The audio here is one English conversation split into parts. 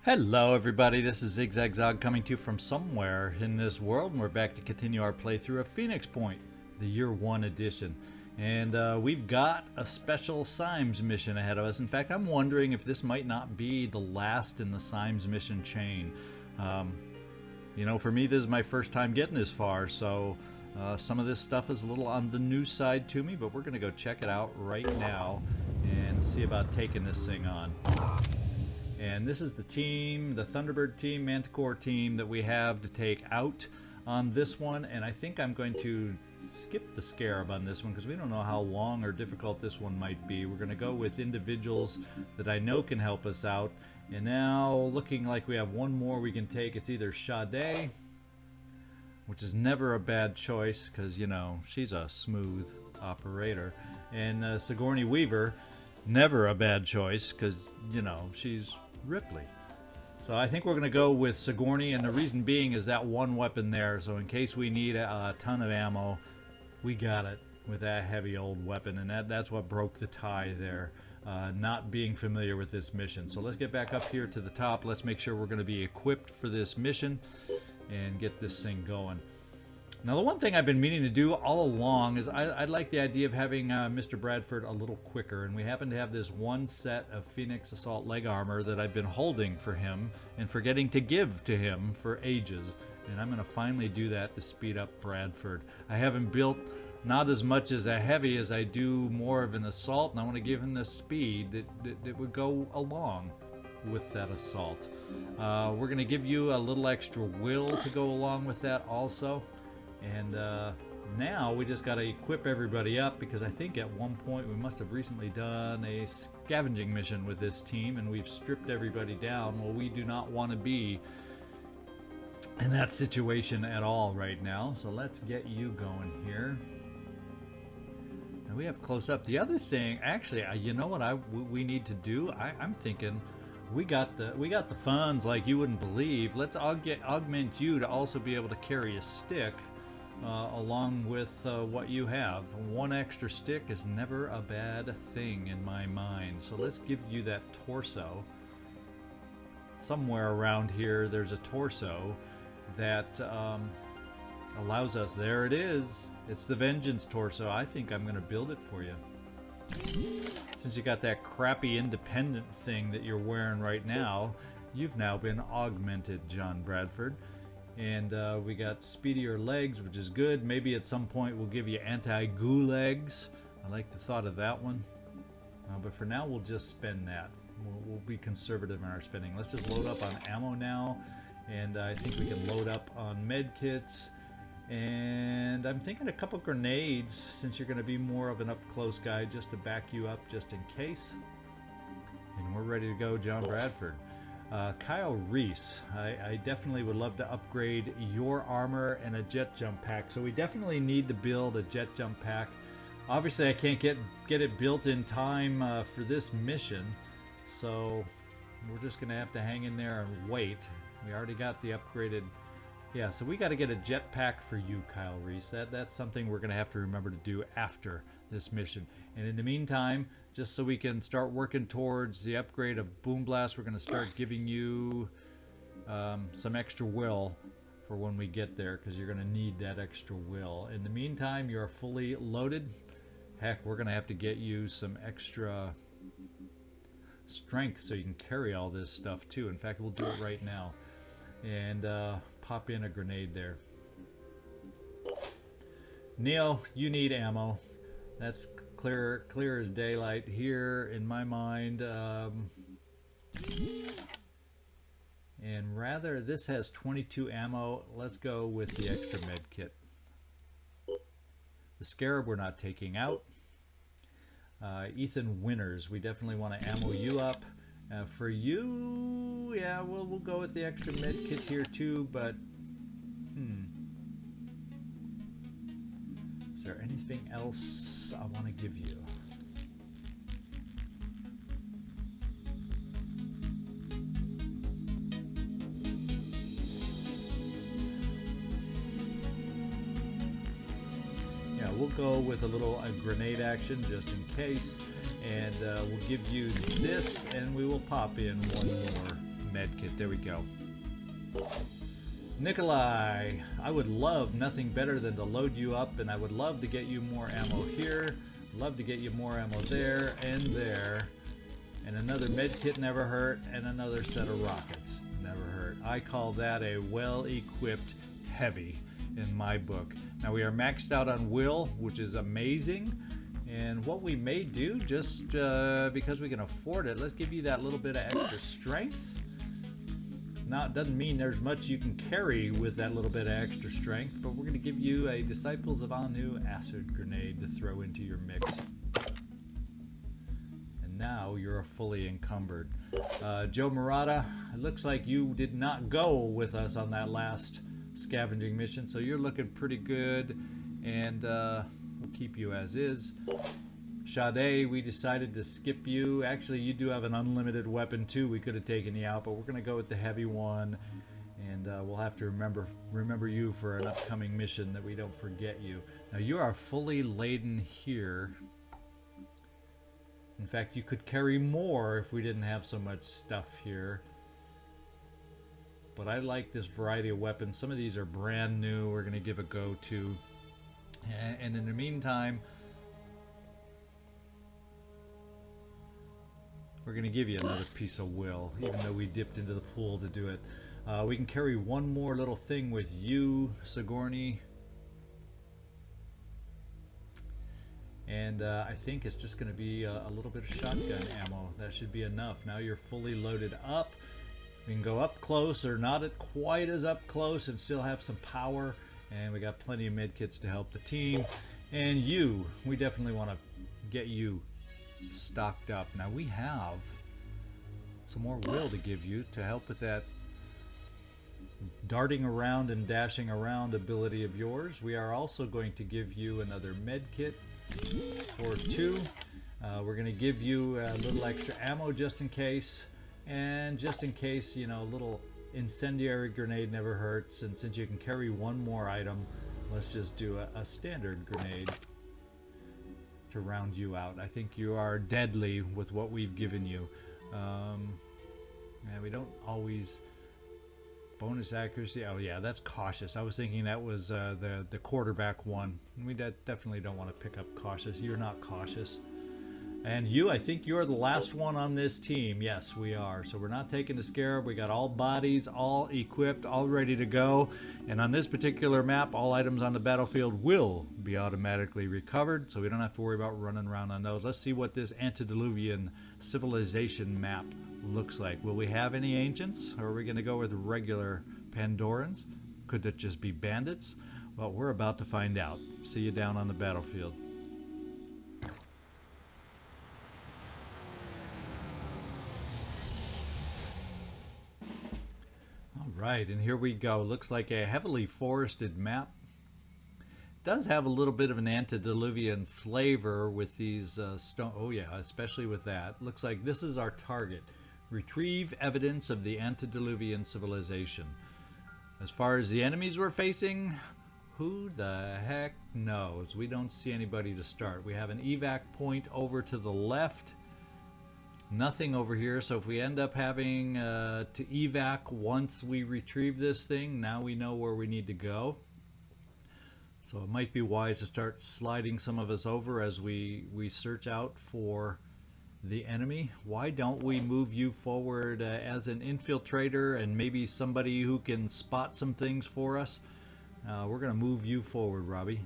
Hello everybody, this is ZigZagZog coming to you from somewhere in this world, and we're back to continue our playthrough of Phoenix Point, the Year 1 edition. And we've got a special Symes mission ahead of us. In fact, I'm wondering if this might not be the last in the Symes mission chain. You know, for me, this is my first time getting this far, so some of this stuff is a little on the new side to me, but we're going to go check it out right now and see about taking this thing on. And this is the team, the Thunderbird team, Manticore team that we have to take out on this one. And I think I'm going to skip the scarab on this one because we don't know how long or difficult this one might be. We're going to go with individuals that I know can help us out. And now looking like we have one more we can take. It's either Sade, which is never a bad choice because, you know, she's a smooth operator. And Sigourney Weaver, never a bad choice because, you know, she's Ripley. So I think we're going to go with Sigourney, and the reason being is that one weapon there, so in case we need a ton of ammo, we got it with that heavy old weapon, and that's what broke the tie there, not being familiar with this mission. So let's get back up here to the top. Let's make sure we're going to be equipped for this mission and get this thing going. Now, the one thing I've been meaning to do all along is I'd like the idea of having Mr. Bradford a little quicker, and we happen to have this one set of Phoenix Assault leg armor that I've been holding for him and forgetting to give to him for ages, and I'm going to finally do that to speed up Bradford. I haven't built not as much as a heavy as I do more of an assault, and I want to give him the speed that would go along with that assault. We're going to give you a little extra will to go along with that also. And now we just got to equip everybody up, because I think at one point we must have recently done a scavenging mission with this team and we've stripped everybody down. Well, we do not want to be in that situation at all right now, so let's get you going here. Now we have close up. The other thing, actually, you know what we need to do? I'm thinking we got the funds like you wouldn't believe. Let's augment you to also be able to carry a stick along with what you have. One extra stick is never a bad thing in my mind. So let's give you that torso. Somewhere around here there's a torso that allows us. There it is. It's the Vengeance torso. I think I'm going to build it for you. Since you got that crappy independent thing that you're wearing right now, you've now been augmented, John Bradford. And we got speedier legs, which is good. Maybe at some point we'll give you anti-goo legs. I like the thought of that one. But for now, we'll just spend that. We'll be conservative in our spending. Let's just load up on ammo now. And I think we can load up on med kits. And I'm thinking a couple grenades, since you're going to be more of an up-close guy, just to back you up just in case. And we're ready to go, John Bradford. Kyle Reese, I definitely would love to upgrade your armor and a jet jump pack. So we definitely need to build a jet jump pack. Obviously, I can't get it built in time for this mission, so we're just going to have to hang in there and wait. We already got the upgraded. Yeah, so we got to get a jet pack for you, Kyle Reese. That's something we're going to have to remember to do after this mission. And in the meantime, just so we can start working towards the upgrade of Boom Blast, we're going to start giving you some extra will for when we get there, because you're going to need that extra will. In the meantime, you're fully loaded. Heck, we're going to have to get you some extra strength so you can carry all this stuff too. In fact, we'll do it right now. And pop in a grenade there. Neo, you need ammo. That's clear as daylight here in my mind. And rather, this has 22 ammo. Let's go with the extra med kit. The Scarab we're not taking out. Ethan Winters, we definitely want to ammo you up. For you, yeah, we'll go with the extra med kit here too, but is there anything else I want to give you? Yeah, we'll go with a little grenade action just in case. And we'll give you this, and we will pop in one more med kit. There we go. Nikolai, I would love nothing better than to load you up, and I would love to get you more ammo here. Love to get you more ammo there and there. And another med kit never hurt, and another set of rockets never hurt. I call that a well-equipped heavy in my book. Now we are maxed out on will, which is amazing. And what we may do, just because we can afford it, let's give you that little bit of extra strength. Now, it doesn't mean there's much you can carry with that little bit of extra strength, but we're going to give you a Disciples of Anu acid grenade to throw into your mix. And now you're fully encumbered. Joe Murata, it looks like you did not go with us on that last scavenging mission, so you're looking pretty good, and we'll keep you as is. Sade, we decided to skip you. Actually, you do have an unlimited weapon too. We could have taken you out, but we're going to go with the heavy one, and we'll have to remember you for an upcoming mission that we don't forget you. Now you are fully laden here. In fact, you could carry more if we didn't have so much stuff here. But I like this variety of weapons. Some of these are brand new. We're going to give a go to. And in the meantime, we're going to give you another piece of will, even though we dipped into the pool to do it. We can carry one more little thing with you, Sigourney. And I think it's just going to be a little bit of shotgun ammo. That should be enough. Now you're fully loaded up. We can go up close, or not at quite as up close, and still have some power. And we got plenty of medkits to help the team. And you, we definitely want to get you stocked up. Now we have some more will to give you to help with that darting around and dashing around ability of yours. We are also going to give you another med kit or two. We're going to give you a little extra ammo just in case, and just in case, you know, a little incendiary grenade never hurts. And since you can carry one more item, let's just do a standard grenade to round you out. I think you are deadly with what we've given you. Yeah, we don't always bonus accuracy. Oh yeah, that's cautious. I was thinking that was the quarterback one. We definitely don't want to pick up cautious. You're not cautious. And you, I think you're the last one on this team. Yes, we are. So we're not taking the scarab. We got all bodies, all equipped, all ready to go. And on this particular map, all items on the battlefield will be automatically recovered, so we don't have to worry about running around on those. Let's see what this antediluvian civilization map looks like. Will we have any ancients, or are we going to go with regular Pandorans? Could that just be bandits? Well, we're about to find out. See you down on the battlefield. Right, and here we go. Looks like a heavily forested map. It does have a little bit of an antediluvian flavor with these stone. Oh yeah, especially with that. Looks like this is our target. Retrieve evidence of the antediluvian civilization. As far as the enemies we're facing, who the heck knows? We don't see anybody to start. We have an evac point over to the left. Nothing over here, so if we end up having to evac once we retrieve this thing, now we know where we need to go. So it might be wise to start sliding some of us over as we search out for the enemy. Why don't we move you forward as an infiltrator and maybe somebody who can spot some things for us? We're going to move you forward, Robbie.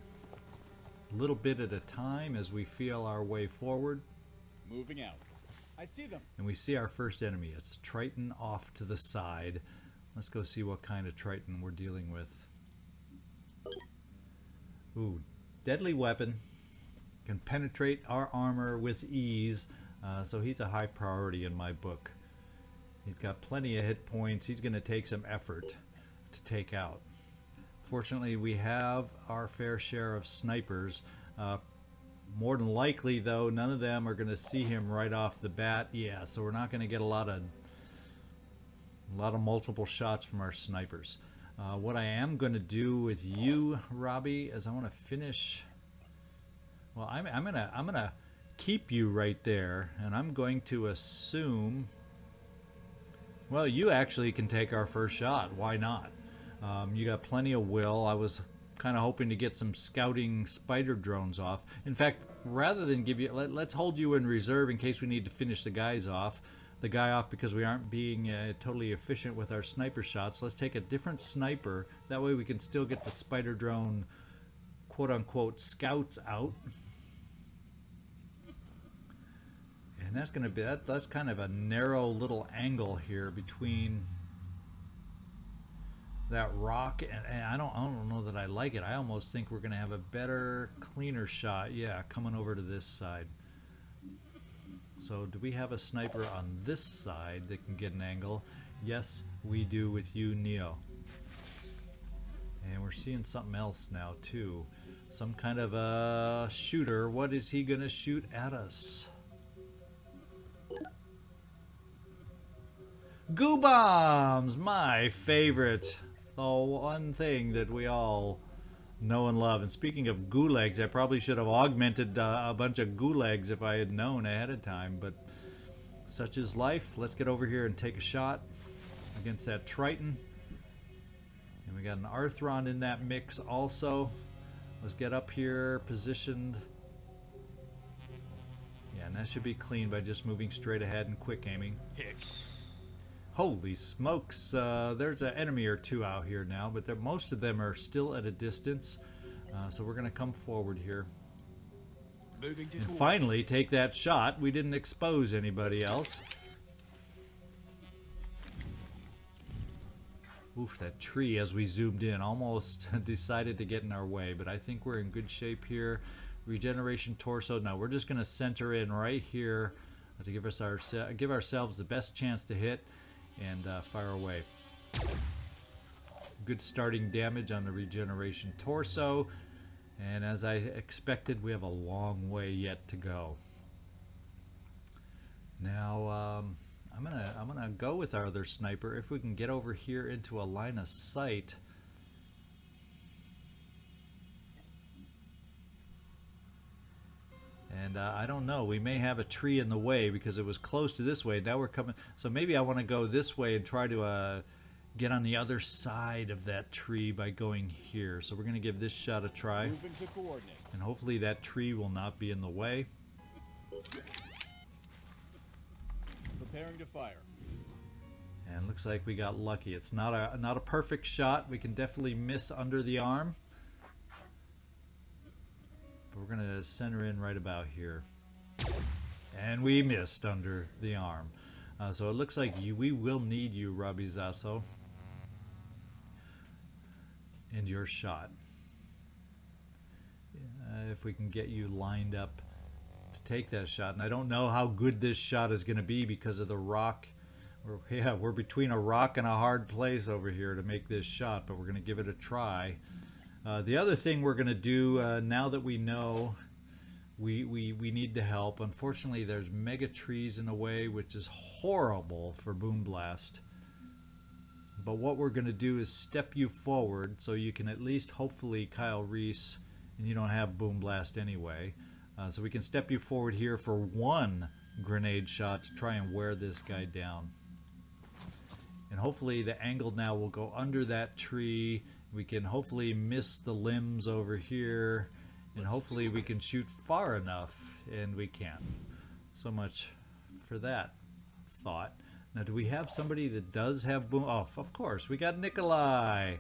A little bit at a time as we feel our way forward. Moving out. I see them. And we see our first enemy. It's a Triton off to the side. Let's go see what kind of Triton we're dealing with. Ooh, deadly weapon. Can penetrate our armor with ease. So he's a high priority in my book. He's got plenty of hit points. He's going to take some effort to take out. Fortunately, we have our fair share of snipers. More than likely, though, none of them are going to see him right off the bat. Yeah, so we're not going to get a lot of multiple shots from our snipers. What I am going to do with you, Robbie, is I want to finish. Well, I'm gonna keep you right there, and I'm going to assume Well, you actually can take our first shot. Why not? You got plenty of will. I was kind of hoping to get some scouting spider drones off. In fact, rather than give you... let's hold you in reserve in case we need to finish the guy off because we aren't being totally efficient with our sniper shots. Let's take a different sniper. That way we can still get the spider drone quote-unquote scouts out. And that's going to be that's kind of a narrow little angle here between that rock and I don't know that I like it. I almost think we're going to have a better, cleaner shot. Yeah, coming over to this side. So do we have a sniper on this side that can get an angle? Yes, we do with you, Neo. And we're seeing something else now too. Some kind of a shooter. What is he going to shoot at us? Goo bombs, my favorite. The one thing that we all know and love. And speaking of gulags, I probably should have augmented a bunch of gulags if I had known ahead of time. But such is life. Let's get over here and take a shot against that Triton. And we got an Arthron in that mix also. Let's get up here, positioned. Yeah, and that should be clean by just moving straight ahead and quick aiming. Holy smokes, there's an enemy or two out here now, but most of them are still at a distance. So we're going to come forward here. And finally take that shot. We didn't expose anybody else. Oof, that tree as we zoomed in almost decided to get in our way, but I think we're in good shape here. Regeneration torso. Now we're just going to center in right here to give ourselves the best chance to hit. And fire away. Good starting damage on the regeneration torso, and as I expected, we have a long way yet to go. Now I'm gonna go with our other sniper if we can get over here into a line of sight. And I don't know, we may have a tree in the way because it was close to this way. Now we're coming, so maybe I want to go this way and try to get on the other side of that tree by going here. So we're going to give this shot a try. Moving to coordinates. And hopefully that tree will not be in the way. Preparing to fire. And looks like we got lucky. It's not a perfect shot. We can definitely miss under the arm. But we're going to center in right about here. And we missed under the arm. So it looks like we will need you, Robbie Zasso. And your shot. If we can get you lined up to take that shot. And I don't know how good this shot is going to be because of the rock. We're between a rock and a hard place over here to make this shot. But we're going to give it a try. The other thing we're going to do, now that we know we need to help, unfortunately there's mega trees in the way, which is horrible for Boom Blast. But what we're going to do is step you forward so you can at least hopefully Kyle Reese, and you don't have Boom Blast anyway. So we can step you forward here for one grenade shot to try and wear this guy down. And hopefully the angle now will go under that tree. We can hopefully miss the limbs over here, and hopefully we can shoot far enough, and we can. So much for that thought. Now, do we have somebody that does have boom? Oh, of course, we got Nikolai.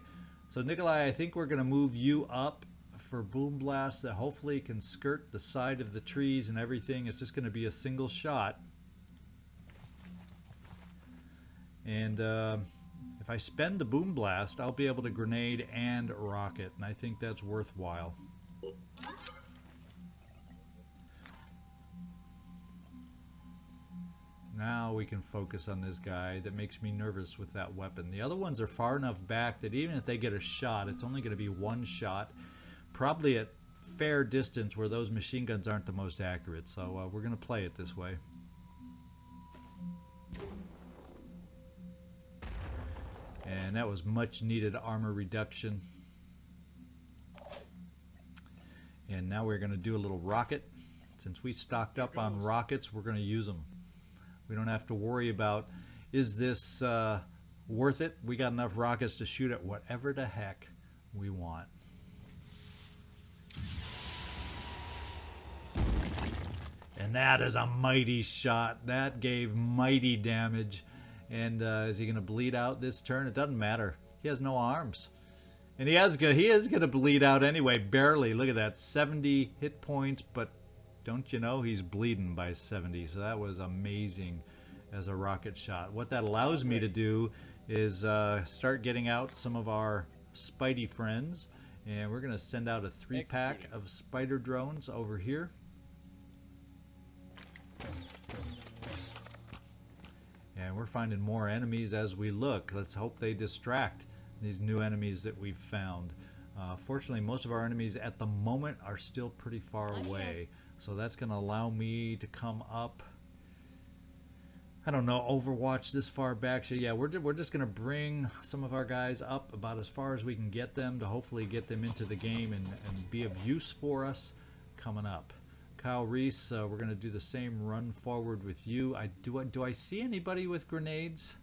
So Nikolai, I think we're going to move you up for Boom Blast that hopefully can skirt the side of the trees and everything. It's just going to be a single shot. And if I spend the Boom Blast, I'll be able to grenade and rocket, and I think that's worthwhile. Now we can focus on this guy that makes me nervous with that weapon. The other ones are far enough back that even if they get a shot, it's only going to be one shot, probably at fair distance where those machine guns aren't the most accurate. So we're going to play it this way. And that was much needed armor reduction. And now we're going to do a little rocket. Since we stocked up on rockets, we're going to use them. We don't have to worry about Is this worth it? We got enough rockets to shoot at whatever the heck we want. And that is a mighty shot. That gave mighty damage. And is he going to bleed out this turn? It doesn't matter. He has no arms. And he is going to bleed out anyway, barely. Look at that, 70 hit points, but don't you know he's bleeding by 70. So that was amazing as a rocket shot. What that allows me to do is start getting out some of our Spidey friends. And we're going to send out a 3-pack of spider drones over here. And we're finding more enemies as we look. Let's hope they distract these new enemies that we've found. Fortunately, most of our enemies at the moment are still pretty far away. So that's going to allow me to come up. I don't know, Overwatch this far back. So yeah, we're just going to bring some of our guys up about as far as we can get them to hopefully get them into the game and be of use for us coming up. Kyle Reese, we're going to do the same run forward with you. Do I see anybody with grenades?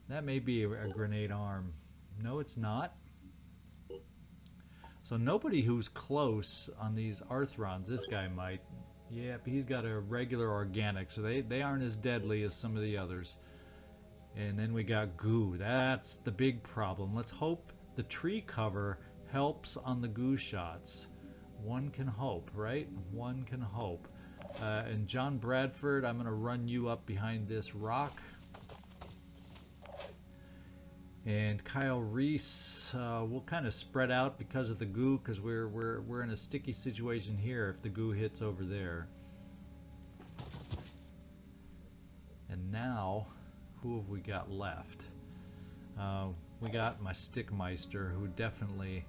That may be a grenade arm. No, it's not. So nobody who's close on these Arthrons. This guy might. Yeah, but he's got a regular organic, so they aren't as deadly as some of the others. And then we got goo. That's the big problem. Let's hope the tree cover helps on the goo shots. One can hope, right? One can hope. And John Bradford, I'm going to run you up behind this rock. And Kyle Reese, we'll kind of spread out because of the goo, because we're in a sticky situation here if the goo hits over there. And now, who have we got left? We got my Stickmeister, who definitely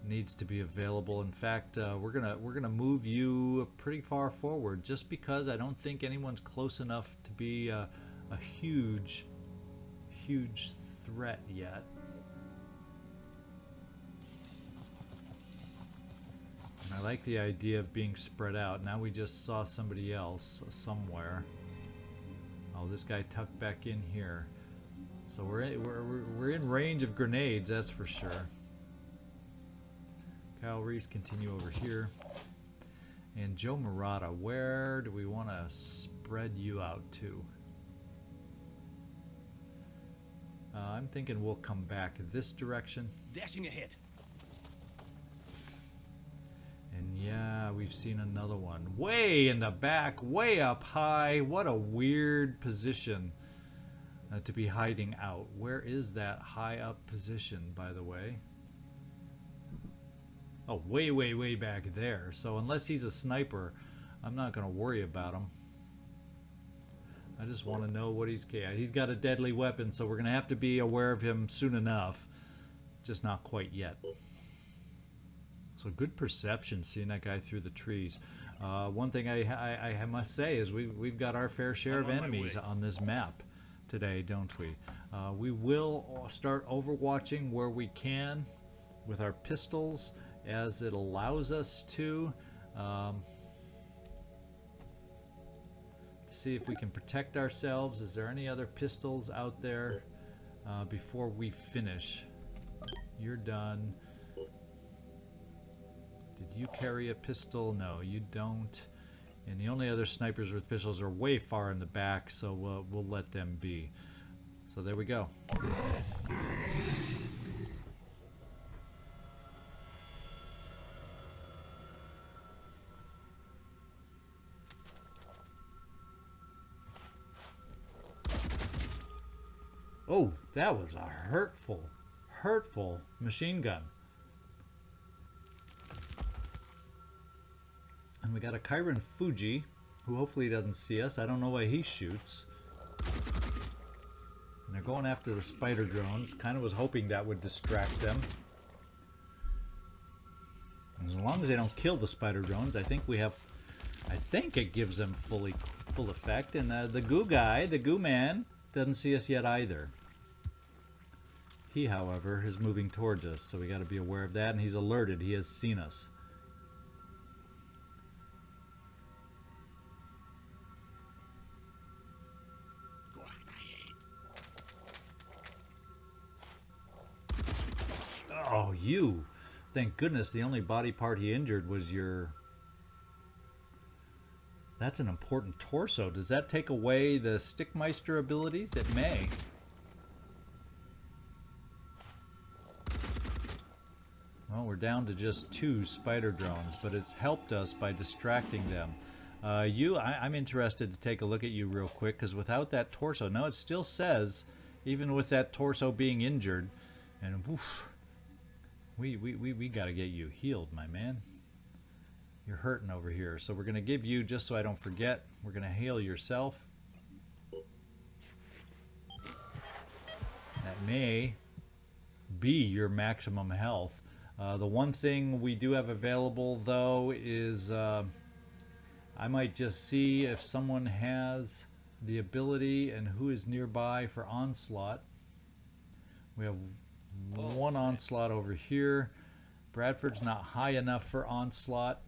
needs to be available. In fact, we're gonna move you pretty far forward, just because I don't think anyone's close enough to be a huge threat yet. And I like the idea of being spread out. Now we just saw somebody else somewhere. Oh, this guy tucked back in here. So we're in range of grenades, that's for sure. Kyle Reese, continue over here. And Joe Murata, where do we want to spread you out to? I'm thinking we'll come back this direction. Dashing ahead. And yeah, we've seen another one. Way in the back, way up high. What a weird position to be hiding out. Where is that high up position, by the way? Oh, way back there. So unless he's a sniper, I'm not going to worry about him. I just want to know what he's got a deadly weapon, so we're going to have to be aware of him soon enough. Just not quite yet. So good perception seeing that guy through the trees. One thing I must say is we've got our fair share of enemies on this map today, don't we? We will start overwatching where we can with our pistols as it allows us to see if we can protect ourselves. Is there any other pistols out there before we finish? You're done. Did you carry a pistol? No, you don't. And the only other snipers with pistols are way far in the back, so we'll let them be. So there we go. Oh, that was a hurtful machine gun. And we got a Kyron Fuji, who hopefully doesn't see us. I don't know why he shoots. And they're going after the spider drones. Kind of was hoping that would distract them. As long as they don't kill the spider drones, I think it gives them full effect. And the goo guy, the goo man, doesn't see us yet either. He, however, is moving towards us, so we got to be aware of that, and he's alerted. He has seen us. Oh, you. Thank goodness the only body part he injured was your... That's an important torso. Does that take away the Stickmeister abilities? It may. Well, we're down to just 2 spider drones, but it's helped us by distracting them. I'm interested to take a look at you real quick, because without that torso, now it still says, even with that torso being injured, and woof, we got to get you healed, my man. You're hurting over here, so we're going to give you, just so I don't forget, we're going to heal yourself. That may be your maximum health. The one thing we do have available, though, is I might just see if someone has the ability and who is nearby for onslaught. We have one onslaught over here. Bradford's not high enough for onslaught.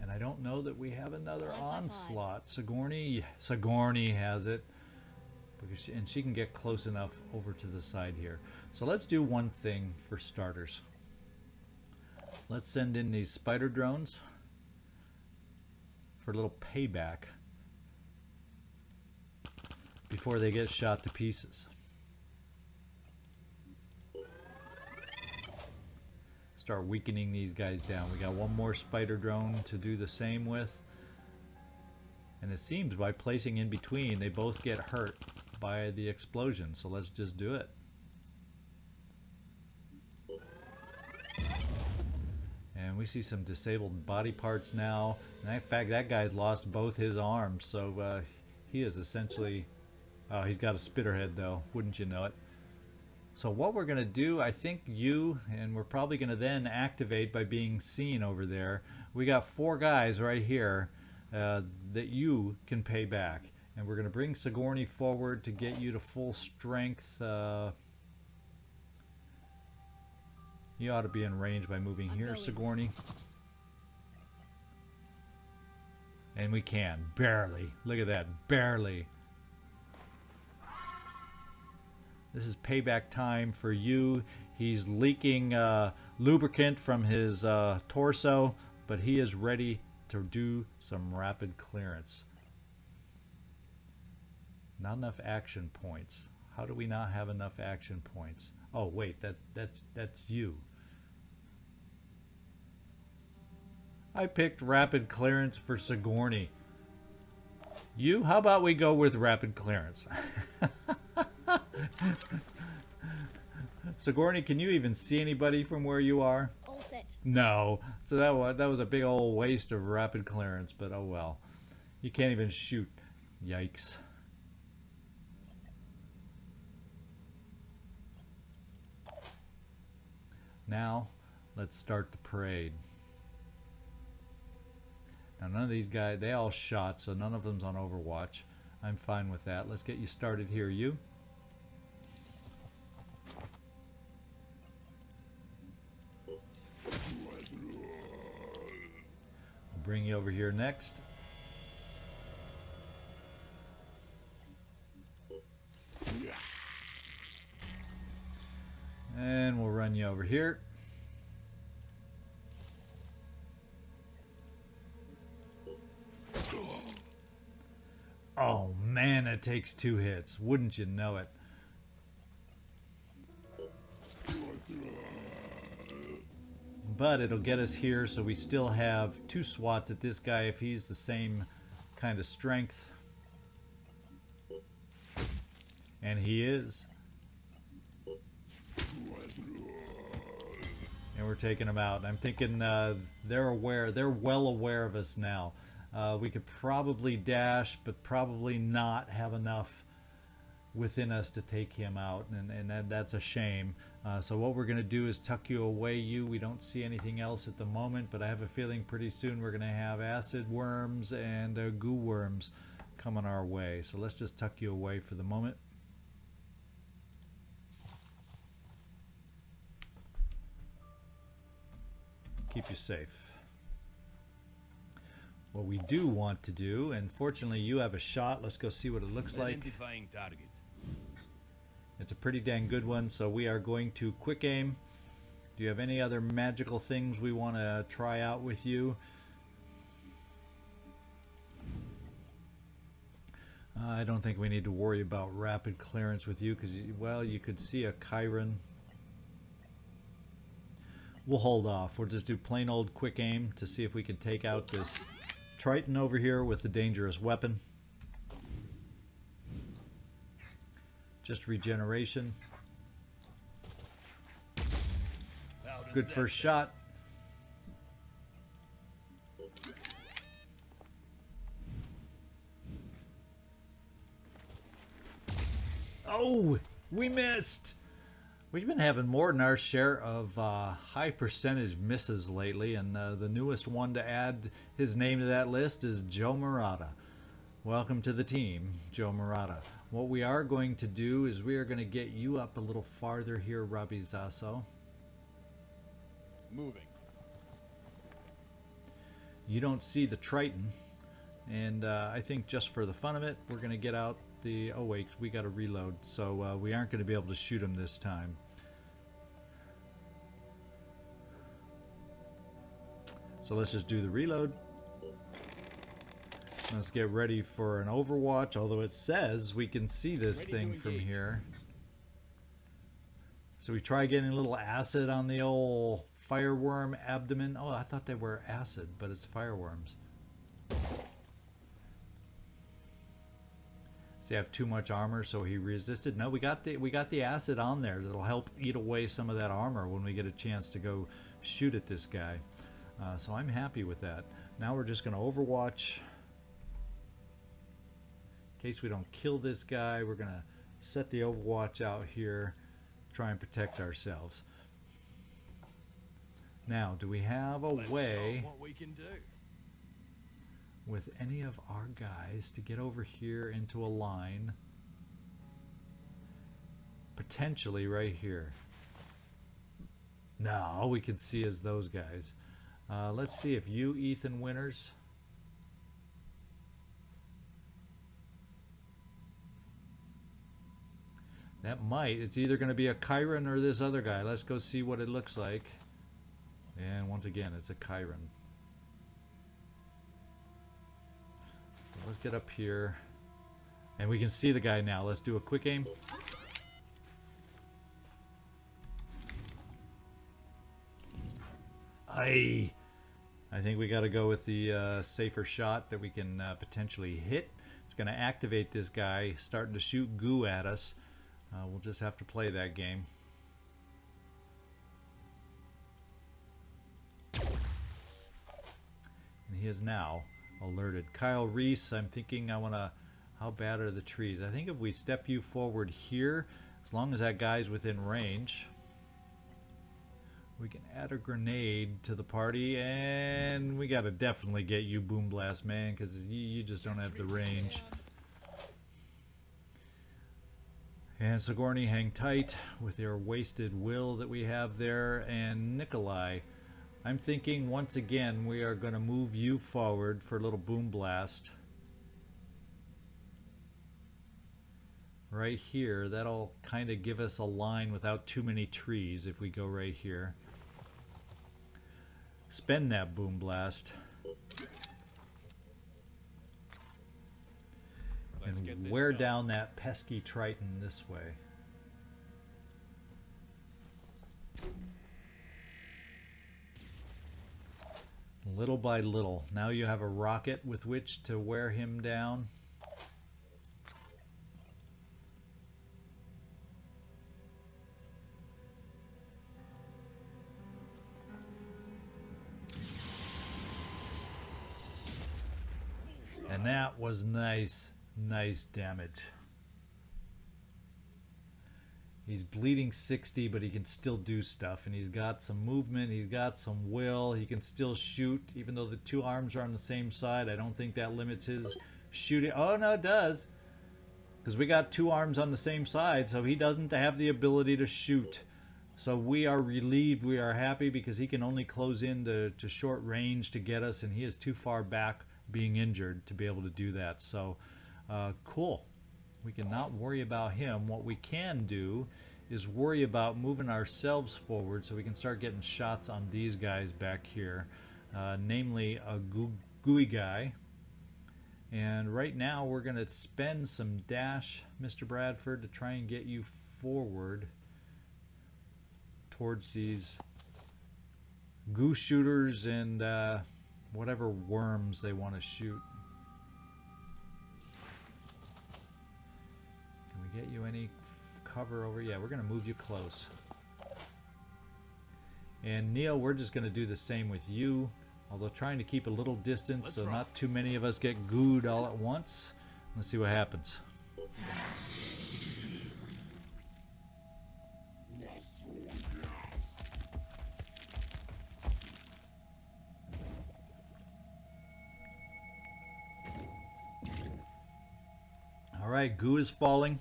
And I don't know that we have another onslaught. Sigourney has it. And she can get close enough over to the side here. So let's do one thing for starters. Let's send in these spider drones for a little payback before they get shot to pieces. Start weakening these guys down. We got one more spider drone to do the same with. And it seems by placing in between, they both get hurt by the explosion. So let's just do it. And we see some disabled body parts now. And in fact, that guy's lost both his arms. So he is essentially... Oh, he's got a spitterhead though. Wouldn't you know it? So what we're going to do, I think and we're probably going to then activate by being seen over there. We got 4 guys right here that you can pay back. And we're going to bring Sigourney forward to get you to full strength. You ought to be in range by moving here, Sigourney. And we can. Barely. Look at that. Barely. This is payback time for you. He's leaking lubricant from his torso, but he is ready to do some rapid clearance. Not enough action points. How do we not have enough action points? Oh wait, that's you. I picked rapid clearance for Sigourney. You? How about we go with rapid clearance? Sigourney, can you even see anybody from where you are? All set. No. So that was a big old waste of rapid clearance, but oh well. You can't even shoot. Yikes. Now, let's start the parade. Now none of these guys, they all shot, so none of them's on Overwatch. I'm fine with that. Let's get you started here, you. I'll bring you over here next. And we'll run you over here. Oh man, it takes 2 hits. Wouldn't you know it? But it'll get us here, so we still have 2 swats at this guy if he's the same kind of strength. And he is. And we're taking him out. I'm thinking they're well aware of us now. We could probably dash, but probably not have enough within us to take him out, and that's a shame. So what we're going to do is tuck you away, you. We don't see anything else at the moment, but I have a feeling pretty soon we're going to have acid worms and goo worms coming our way. So let's just tuck you away for the moment. Keep you safe. What we do want to do, and fortunately you have a shot. Let's go see what it looks like. Identifying target. It's a pretty dang good one, so we are going to quick aim. Do you have any other magical things we want to try out with you? I don't think we need to worry about rapid clearance with you because, well, you could see a Chiron. We'll hold off. We'll just do plain old quick aim to see if we can take out this Triton over here with the dangerous weapon. Just regeneration. Good first shot. Oh, we missed. We've been having more than our share of high percentage misses lately, and the newest one to add his name to that list is Joe Murata. Welcome to the team, Joe Murata. What we are going to do is we are going to get you up a little farther here, Robbie Zasso. Moving. You don't see the Triton, and I think just for the fun of it, we're going to get out the... Oh wait, we got to reload, so we aren't going to be able to shoot him this time. So let's just do the reload. Let's get ready for an overwatch, although it says we can see this thing from here. So we try getting a little acid on the old fireworm abdomen. Oh, I thought they were acid, but it's fireworms. So you have too much armor, so he resisted. No, we got the acid on there that'll help eat away some of that armor when we get a chance to go shoot at this guy. So I'm happy with that. Now we're just going to overwatch. In case we don't kill this guy, we're going to set the overwatch out here, try and protect ourselves. Now, do we have a way what we can do with any of our guys to get over here into a line? Potentially right here. No, all we can see is those guys. Let's see if you, Ethan Winters. That might. It's either going to be a Chiron or this other guy. Let's go see what it looks like. And once again, it's a Chiron. So let's get up here. And we can see the guy now. Let's do a quick aim. Aye. I think we got to go with the safer shot that we can potentially hit. It's going to activate this guy starting to shoot goo at us. We'll just have to play that game. And he is now alerted. Kyle Reese, I'm thinking I want to... How bad are the trees? I think if we step you forward here, as long as that guy's within range, we can add a grenade to the party, and we got to definitely get you Boom Blast, man, because you just don't have the range. And Sigourney, hang tight with your wasted will that we have there. And Nikolai, I'm thinking once again we are going to move you forward for a little Boom Blast. Right here, that'll kind of give us a line without too many trees if we go right here. Spend that Boom Blast. And wear down that pesky Triton this way. Little by little. Now you have a rocket with which to wear him down. And that was nice. Nice damage. He's bleeding 60, but he can still do stuff, and he's got some movement, he's got some will, he can still shoot, even though the two arms are on the same side. I don't think that limits his shooting. Oh no, it does, because we got two arms on the same side, so he doesn't have the ability to shoot. So we are relieved, we are happy, because he can only close in to short range to get us, and he is too far back being injured to be able to do that. So cool. We can not worry about him. What we can do is worry about moving ourselves forward so we can start getting shots on these guys back here, namely a gooey guy. And right now we're going to spend some dash, Mr. Bradford, to try and get you forward towards these goo shooters and whatever worms they want to shoot. Can we get you any cover over? Yeah, we're going to move you close. And Neil, we're just going to do the same with you. Although trying to keep a little distance so not too many of us get gooed all at once. Let's see what happens. Alright, goo is falling.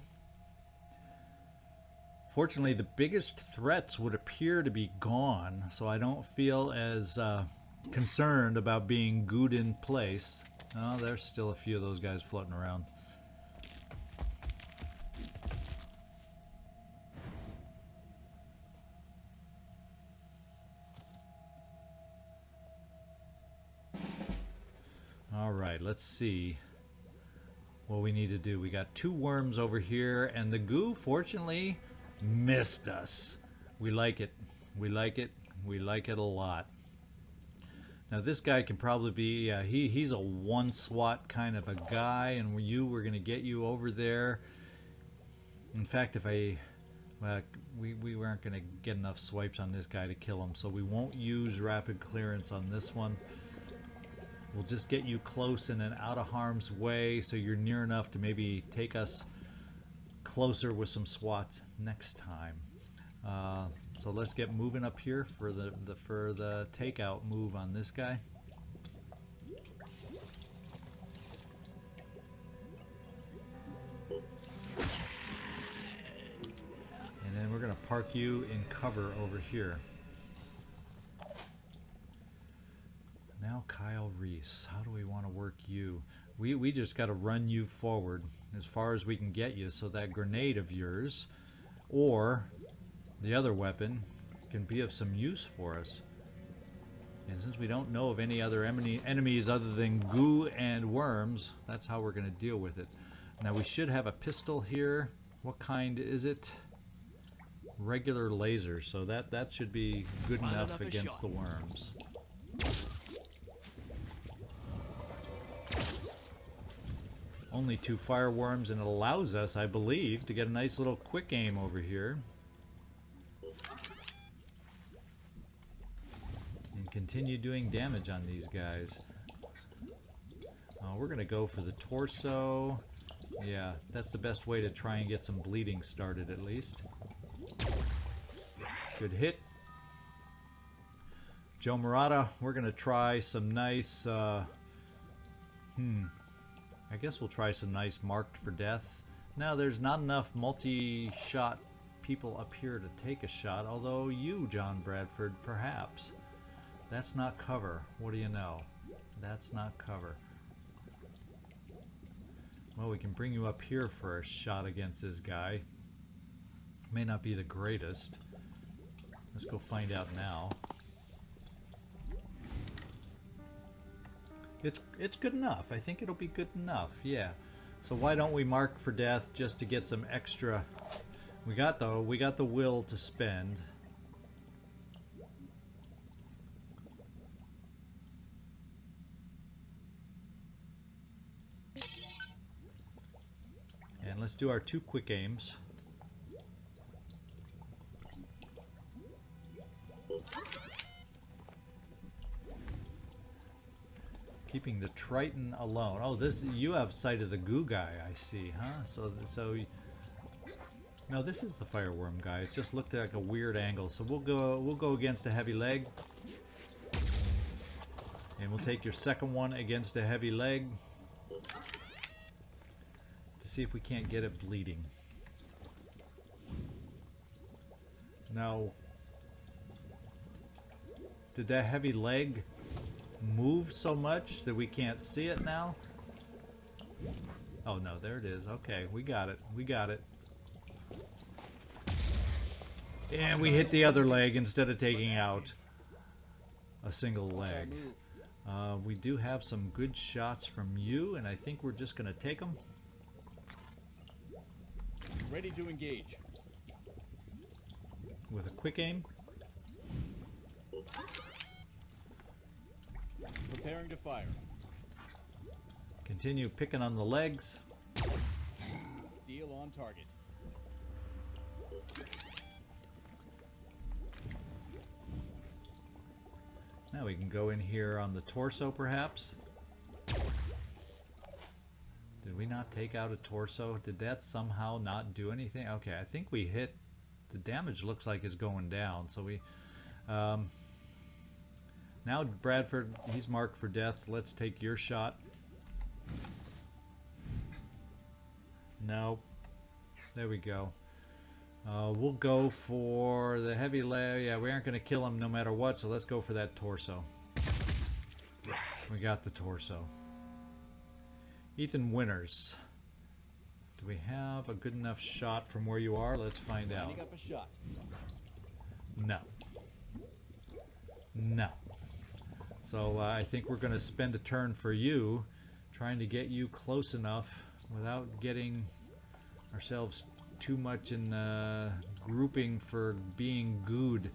Fortunately, the biggest threats would appear to be gone, so I don't feel as concerned about being gooed in place. Oh, there's still a few of those guys floating around. Alright, let's see what we need to do. We got 2 worms over here, and the goo, fortunately, missed us. We like it. We like it. We like it a lot. Now this guy can probably be, he's a one swat kind of a guy, and we're going to get you over there. In fact, if we weren't going to get enough swipes on this guy to kill him, so we won't use rapid clearance on this one. We'll just get you close and then out of harm's way so you're near enough to maybe take us closer with some swats next time. So let's get moving up here for the takeout move on this guy. And then we're going to park you in cover over here. Now Kyle Reese, how do we want to work you? We just got to run you forward as far as we can get you so that grenade of yours or the other weapon can be of some use for us. And since we don't know of any other enemies other than goo and worms, that's how we're going to deal with it. Now we should have a pistol here. What kind is it? Regular laser, so that should be good enough against the worms. Only 2 fireworms, and it allows us, I believe, to get a nice little quick aim over here. And continue doing damage on these guys. We're going to go for the torso. Yeah, that's the best way to try and get some bleeding started at least. Good hit. Joe Murata, we're going to try some nice... I guess we'll try some nice marked for death. Now, there's not enough multi-shot people up here to take a shot, although you, John Bradford, perhaps. That's not cover. What do you know? That's not cover. Well, we can bring you up here for a shot against this guy. May not be the greatest. Let's go find out now. It's good enough. I think it'll be good enough. Yeah. So why don't we mark for death just to get some extra? We got the will to spend. And let's do our 2 quick aims. Keeping the Triton alone. Oh, you have sight of the goo guy, I see, huh? So no, this is the fireworm guy. It just looked like a weird angle. So we'll go against a heavy leg. And we'll take your second one against a heavy leg to see if we can't get it bleeding. Now, did that heavy leg move so much that we can't see it now? Oh no, there it is. Okay, we got it. We got it. And we hit the other leg instead of taking out a single leg. We do have some good shots from you, and I think we're just going to take them. Ready to engage. With a quick aim. Preparing to fire. Continue picking on the legs. Steel on target. Now we can go in here on the torso, perhaps. Did we not take out a torso? Did that somehow not do anything? Okay, I think we hit. The damage looks like it's going down. So we... now Bradford, he's marked for death. Let's take your shot. No. There we go. We'll go for the heavy leg. Yeah, we aren't going to kill him no matter what, so let's go for that torso. We got the torso. Ethan Winters. Do we have a good enough shot from where you are? Let's find out. Lining up a shot. No. No. So I think we're going to spend a turn for you, trying to get you close enough without getting ourselves too much in grouping for being good.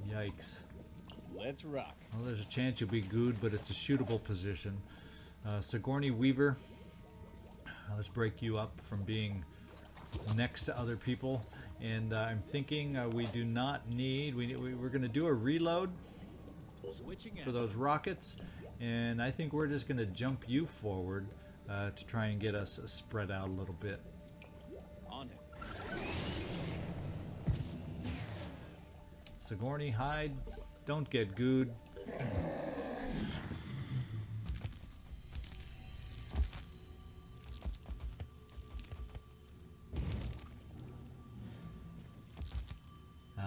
Yikes. Let's rock. Well, there's a chance you'll be good, but it's a shootable position. Sigourney Weaver, let's break you up from being next to other people. And I'm thinking we do not need... We're going to do a reload for those rockets. And I think we're just going to jump you forward to try and get us spread out a little bit. On it. Sigourney, hide. Don't get gooed.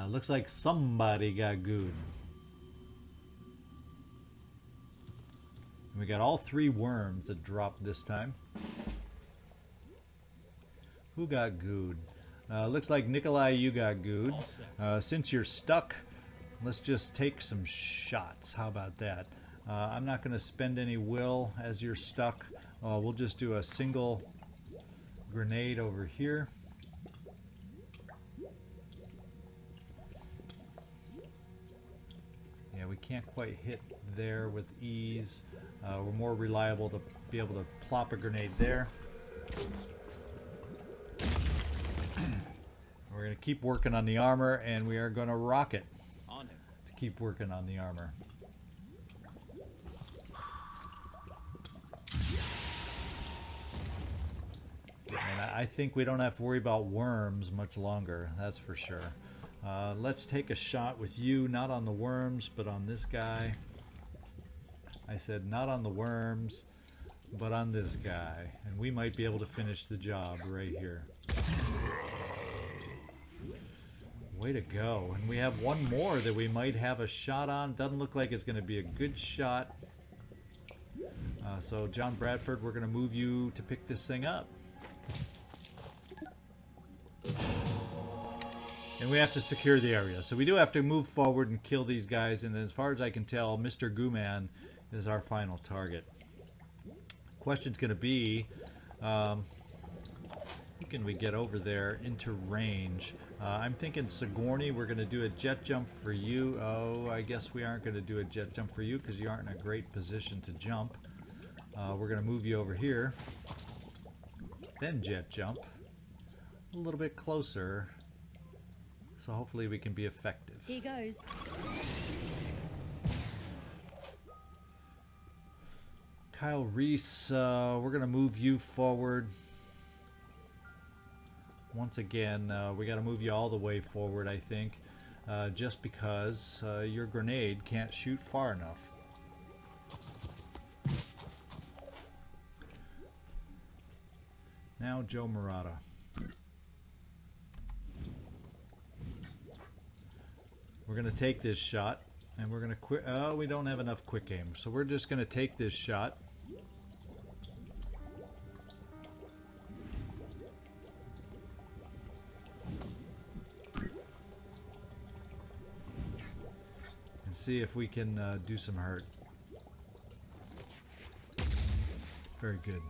Looks like somebody got gooed. We got all 3 worms that dropped this time. Who got gooed? Looks like Nikolai, you got gooed. Since you're stuck, let's just take some shots. How about that? I'm not going to spend any will as you're stuck. We'll just do a single grenade over here. Yeah, we can't quite hit there with ease. We're more reliable to be able to plop a grenade there. We're going to keep working on the armor, and we are going to rock it to keep working on the armor. And I think we don't have to worry about worms much longer, that's for sure. Let's take a shot with you, not on the worms, but on this guy. I said not on the worms, but on this guy. And we might be able to finish the job right here. Way to go. And we have one more that we might have a shot on. Doesn't look like it's going to be a good shot. So John Bradford, we're going to move you to pick this thing up. And we have to secure the area. So we do have to move forward and kill these guys. And as far as I can tell, Mr. Gooman is our final target. Question's going to be, how can we get over there into range? I'm thinking Sigourney, we're going to do a jet jump for you. Oh, I guess we aren't going to do a jet jump for you because you aren't in a great position to jump. We're going to move you over here. Then jet jump. A little bit closer. So hopefully we can be effective. Here goes. Kyle Reese, we're going to move you forward. Once again, we got to move you all the way forward, I think, just because your grenade can't shoot far enough. Now Joe Murata. We're going to take this shot, and we're going to quit. Oh, we don't have enough quick aim, so we're just going to take this shot. see if we can do some hurt. Very good.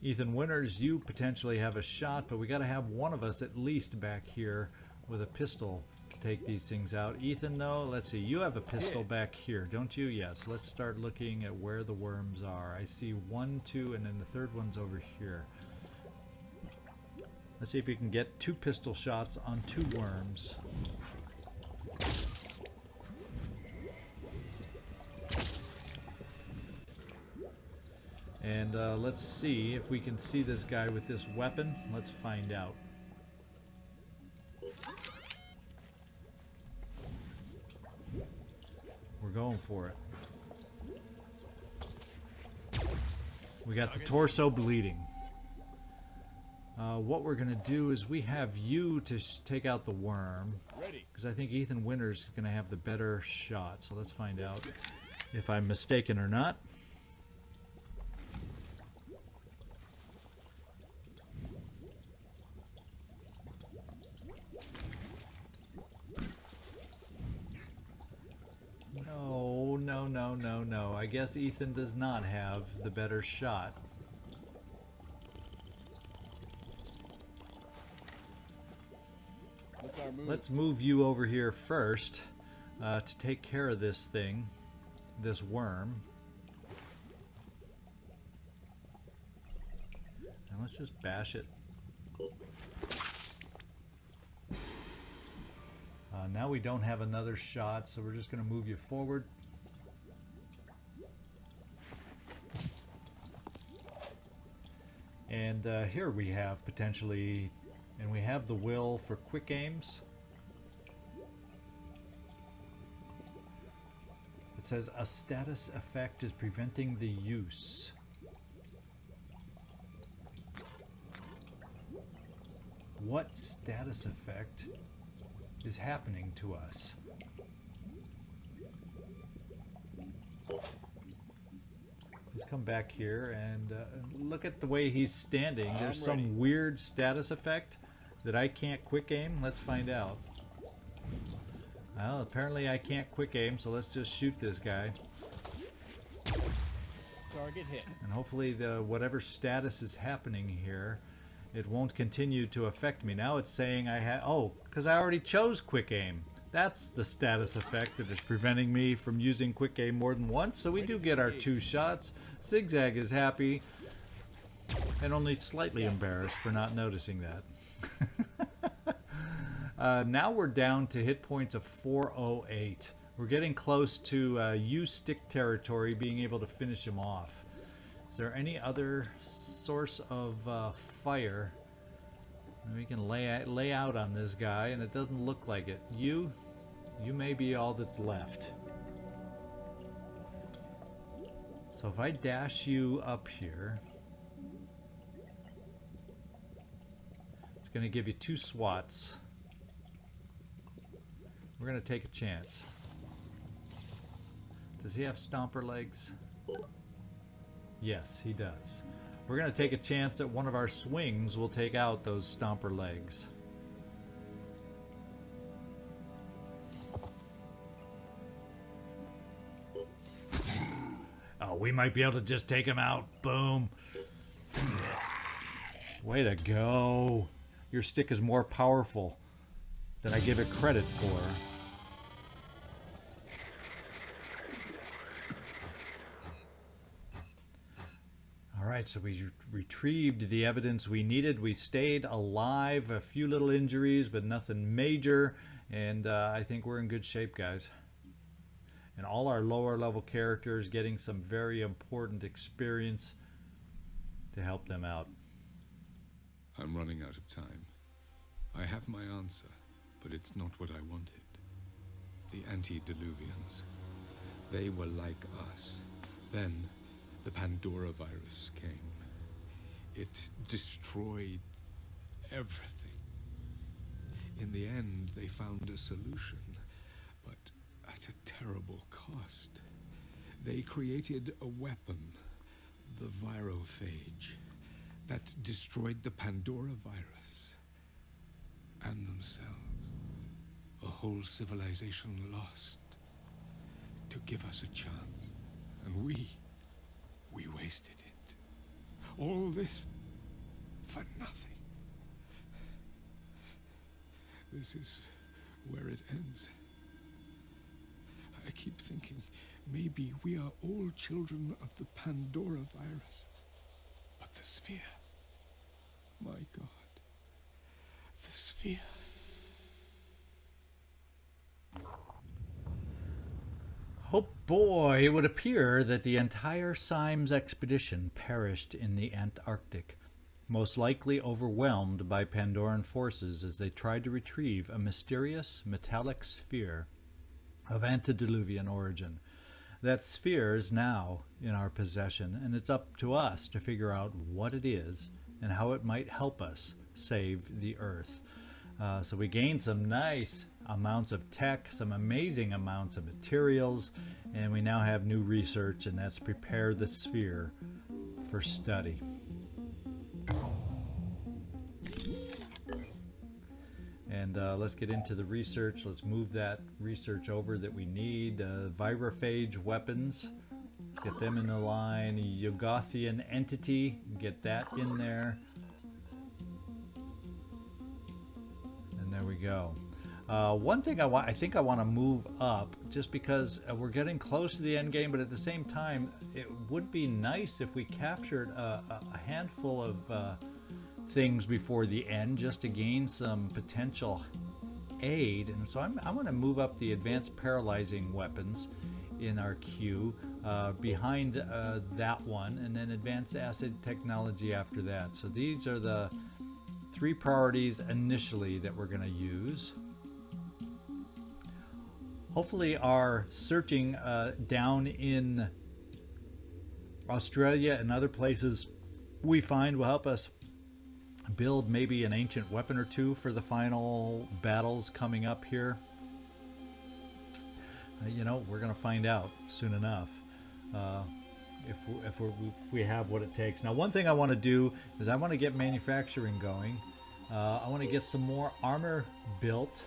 Ethan Winters, you potentially have a shot, but we got to have one of us at least back here with a pistol to take these things out. Ethan, though, let's see. You have a pistol back here, don't you? Yes. Let's start looking at where the worms are. I see 1, 2, and then the third one's over here. Let's see if we can get 2 pistol shots on 2 worms. And let's see if we can see this guy with this weapon. Let's find out. We're going for it. We got the torso bleeding. What we're going to do is we have you to take out the worm. Because I think Ethan Winters is going to have the better shot. So let's find out if I'm mistaken or not. No. I guess Ethan does not have the better shot. What's our move? Let's move you over here first to take care of this thing, this worm. And let's just bash it. Now we don't have another shot, so we're just going to move you forward. And here we have potentially, and we have the will for quick aims. It says a status effect is preventing the use. What status effect is happening to us? Let's come back here and look at the way he's standing. There's some weird status effect that I can't quick aim. Let's find out. Well, apparently I can't quick aim, so let's just shoot this guy. Target hit. And hopefully the whatever status is happening here, it won't continue to affect me. Now it's saying I have... Oh, because I already chose quick aim. That's the status effect that is preventing me from using quick aim more than once. So we do get our 2 shots. Zigzag is happy and only slightly embarrassed for not noticing that. Now we're down to hit points of 408. We're getting close to use stick territory, being able to finish him off. Is there any other source of fire we can lay out on this guy? And it doesn't look like it. You may be all that's left. So if I dash you up here, it's going to give you 2 swats. We're going to take a chance. Does he have stomper legs? Yes, he does. We're going to take a chance that one of our swings will take out those stomper legs. Oh, we might be able to just take him out. Boom. Way to go. Your stick is more powerful than I give it credit for. Alright, so we retrieved the evidence we needed. We stayed alive, a few little injuries, but nothing major. And I think we're in good shape, guys. And all our lower level characters getting some very important experience to help them out. I'm running out of time. I have my answer, but it's not what I wanted. The antediluvians. They were like us. Then the Pandora virus came. It destroyed everything. In the end, they found a solution, but at a terrible cost. They created a weapon, the virophage, that destroyed the Pandora virus. and themselves. A whole civilization lost to give us a chance. And we wasted it. All this for nothing. This is where it ends. I keep thinking maybe we are all children of the Pandora virus. But the sphere, my God, the sphere. Oh boy, it would appear that the entire Symes expedition perished in the Antarctic, most likely overwhelmed by Pandoran forces as they tried to retrieve a mysterious metallic sphere of antediluvian origin. That sphere is now in our possession, and it's up to us to figure out what it is and how it might help us save the Earth. So we gained some nice amounts of tech, some amazing amounts of materials, and we now have new research, and that's prepare the sphere for study. And let's get into the research. Let's move that research over that we need. Virophage weapons, get them in the line. Yogothian entity, get that in there. And there we go. One thing I think I want to move up, just because we're getting close to the end game, but at the same time, it would be nice if we captured a handful of things before the end, just to gain some potential aid. And so I'm going to move up the advanced paralyzing weapons in our queue behind that one, and then advanced acid technology after that. So these are the 3 priorities initially that we're going to use. Hopefully our searching down in Australia and other places we find will help us build maybe an ancient weapon or 2 for the final battles coming up here. You know, we're going to find out soon enough if we have what it takes. Now, one thing I want to do is I want to get manufacturing going. I want to get some more armor built.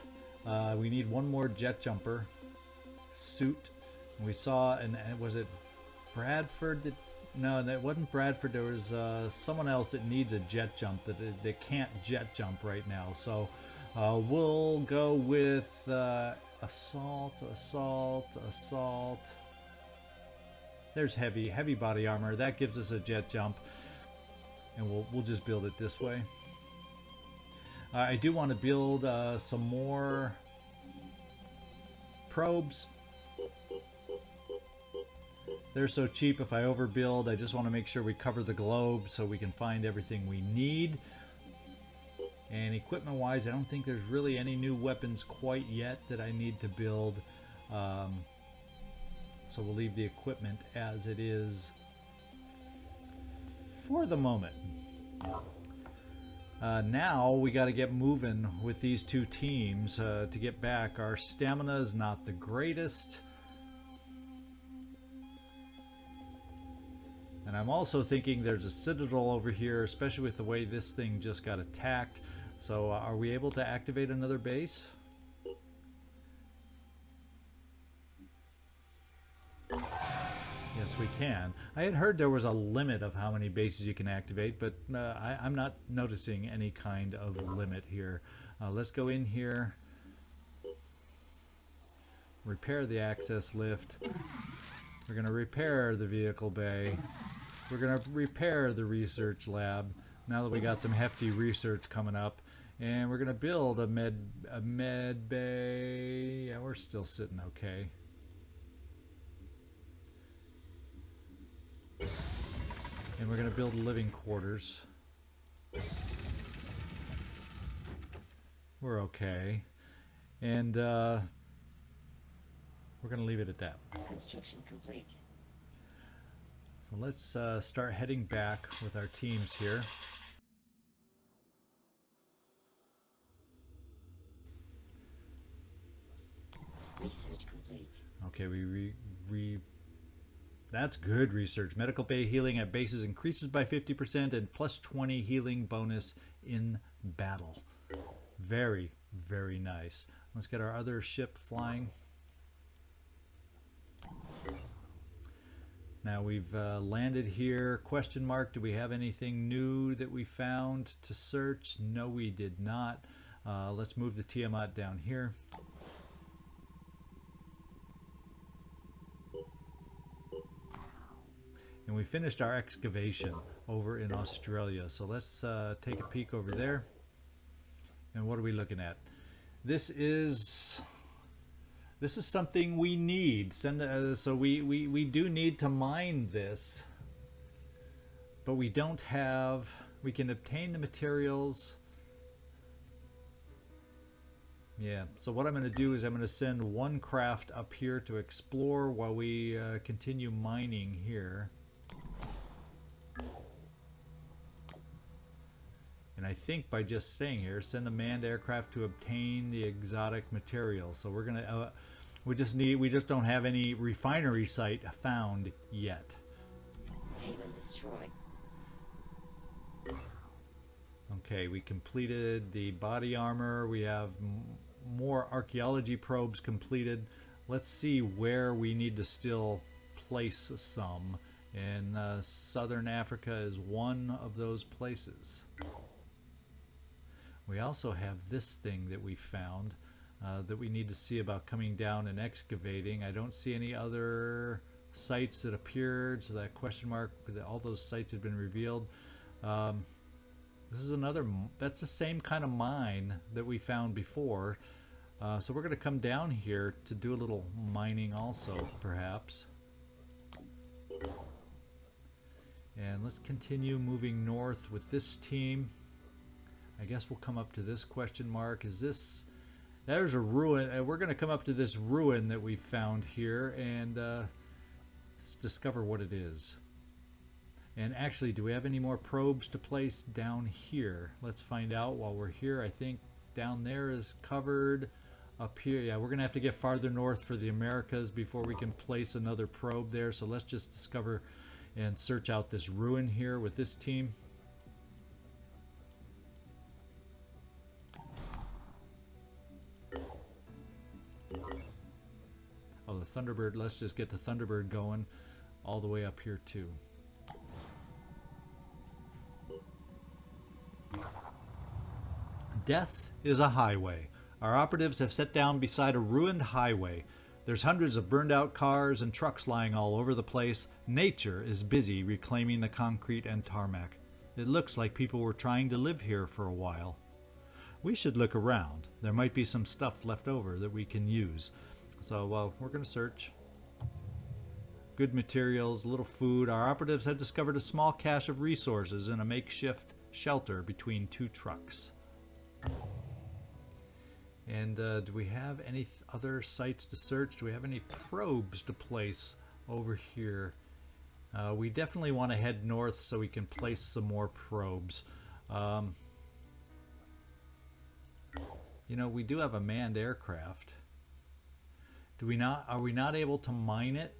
We need one more jet jumper suit. We saw, and was it Bradford? No, that wasn't Bradford. There was someone else that needs a jet jump that they can't jet jump right now. So we'll go with assault. There's heavy body armor. That gives us a jet jump, and we'll just build it this way. I do want to build some more probes. They're so cheap if I overbuild. I just want to make sure we cover the globe so we can find everything we need. And equipment wise, I don't think there's really any new weapons quite yet that I need to build. So we'll leave the equipment as it is for the moment. Now we got to get moving with these 2 teams to get back. Our stamina is not the greatest. And I'm also thinking there's a citadel over here, especially with the way this thing just got attacked. So are we able to activate another base? Yes, we can. I had heard there was a limit of how many bases you can activate, but I'm not noticing any kind of limit here. Let's go in here. Repair the access lift. We're going to repair the vehicle bay. We're going to repair the research lab now that we got some hefty research coming up. And we're going to build a med bay. Yeah, we're still sitting okay. And we're going to build living quarters. We're okay. And we're going to leave it at that. Construction complete. So let's start heading back with our teams here. Research complete. Okay, that's good research. Medical bay healing at bases increases by 50% and plus 20 healing bonus in battle. Very, very nice. Let's get our other ship flying. Now we've landed here. Question mark, do we have anything new that we found to search? No, we did not. Let's move the Tiamat down here. And we finished our excavation over in Australia. So let's take a peek over there. And what are we looking at? This is something we need. So we do need to mine this, but we don't have. We can obtain the materials. Yeah. So what I'm going to do is I'm going to send one craft up here to explore while we continue mining here. And I think by just staying here, send a manned aircraft to obtain the exotic material. So we're gonna, we just don't have any refinery site found yet. Haven destroyed. Okay, we completed the body armor. We have more archaeology probes completed. Let's see where we need to still place some. And Southern Africa is one of those places. We also have this thing that we found that we need to see about coming down and excavating. I don't see any other sites that appeared, so that question mark, that all those sites have been revealed. This is another, that's the same kind of mine that we found before. So we're going to come down here to do a little mining also, perhaps. And let's continue moving north with this team. I guess we'll come up to this question mark. Is this... There's a ruin. We're going to come up to this ruin that we found here and discover what it is. And actually, do we have any more probes to place down here? Let's find out while we're here. I think down there is covered. Up here, yeah, we're going to have to get farther north for the Americas before we can place another probe there. So let's just discover and search out this ruin here with this team. Oh, the Thunderbird, let's just get the Thunderbird going all the way up here too. Death is a highway. Our operatives have set down beside a ruined highway. There's hundreds of burned out cars and trucks lying all over the place. Nature is busy reclaiming the concrete and tarmac. It looks like people were trying to live here for a while. We should look around. There might be some stuff left over that we can use. So we're going to search. Good materials, little food. Our operatives have discovered a small cache of resources in a makeshift shelter between two trucks. And do we have any other sites to search? Do we have any probes to place over here? We definitely want to head north so we can place some more probes. You know, we do have a manned aircraft. Do we not? Are we not able to mine it?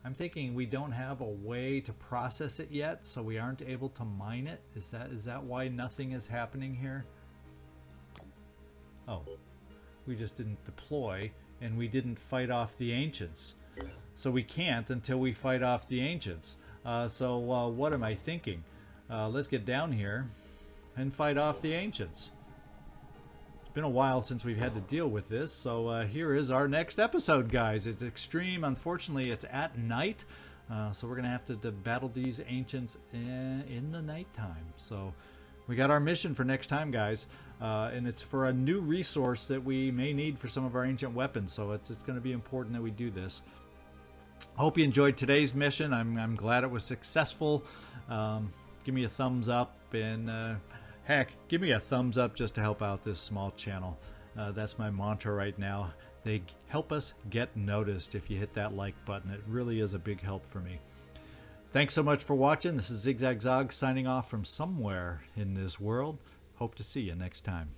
I'm thinking we don't have a way to process it yet, so we aren't able to mine it. Is that why nothing is happening here? Oh, we just didn't deploy and we didn't fight off the ancients. So we can't until we fight off the ancients. So what am I thinking? Let's get down here and fight off the ancients. It's been a while since we've had to deal with this, so here is our next episode, guys. It's extreme. Unfortunately, it's at night, so we're going to have to battle these ancients in the nighttime. So we got our mission for next time, guys, and it's for a new resource that we may need for some of our ancient weapons, so it's going to be important that we do this. I hope you enjoyed today's mission. I'm glad it was successful. Give me a thumbs up, and heck, give me a thumbs up just to help out this small channel. That's my mantra right now. They help us get noticed if you hit that like button. It really is a big help for me. Thanks so much for watching. This is ZigZagZog signing off from somewhere in this world. Hope to see you next time.